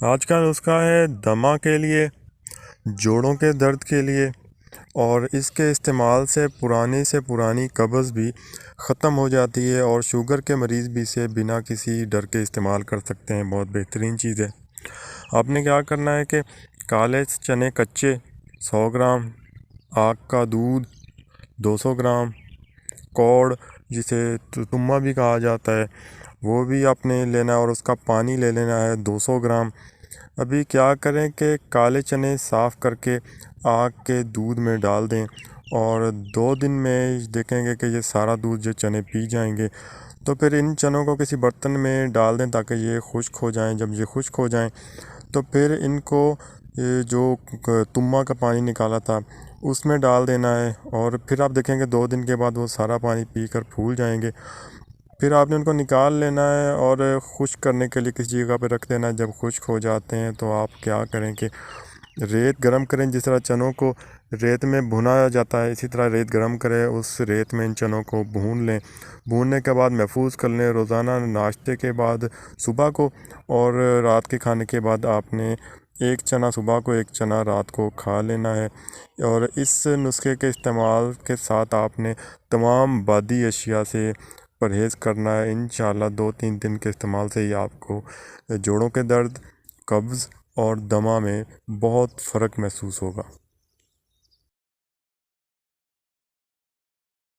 آج کا نسخہ ہے دمہ کے لیے، جوڑوں کے درد کے لیے، اور اس کے استعمال سے پرانی قبض بھی ختم ہو جاتی ہے، اور شوگر کے مریض بھی اسے بنا کسی ڈر کے استعمال کر سکتے ہیں۔ بہت بہترین چیز ہے۔ آپ نے کیا کرنا ہے کہ کالے چنے کچے 100 گرام، آگ کا دودھ 200 گرام، کوڑ جسے تمہ بھی کہا جاتا ہے وہ بھی آپ نے لینا ہے، اور اس کا پانی لے لینا ہے 200 گرام۔ ابھی کیا کریں کہ کالے چنے صاف کر کے آگ کے دودھ میں ڈال دیں، اور 2 دن میں دیکھیں گے کہ یہ سارا دودھ جو چنے پی جائیں گے۔ تو پھر ان چنوں کو کسی برتن میں ڈال دیں تاکہ یہ خشک ہو جائیں۔ جب یہ خشک ہو جائیں تو پھر ان کو جو تمہ کا پانی نکالا تھا اس میں ڈال دینا ہے، اور پھر آپ دیکھیں گے 2 دن کے بعد وہ سارا پانی پی کر پھول جائیں گے۔ پھر آپ نے ان کو نکال لینا ہے اور خشک کرنے کے لیے کسی جگہ پہ رکھ دینا ہے۔ جب خشک ہو جاتے ہیں تو آپ کیا کریں کہ ریت گرم کریں، جس طرح چنوں کو ریت میں بھونا جاتا ہے اسی طرح ریت گرم کریں، اس ریت میں ان چنوں کو بھون لیں۔ بھوننے کے بعد محفوظ کر لیں۔ روزانہ ناشتے کے بعد صبح کو اور رات کے کھانے کے بعد آپ نے 1 چنا صبح کو 1 چنا رات کو کھا لینا ہے۔ اور اس نسخے کے استعمال کے ساتھ آپ نے تمام بادی اشیاء سے پرہیز کرنا ہے۔ انشاءاللہ 2-3 دن کے استعمال سے ہی آپ کو جوڑوں کے درد، قبض اور دمہ میں بہت فرق محسوس ہوگا۔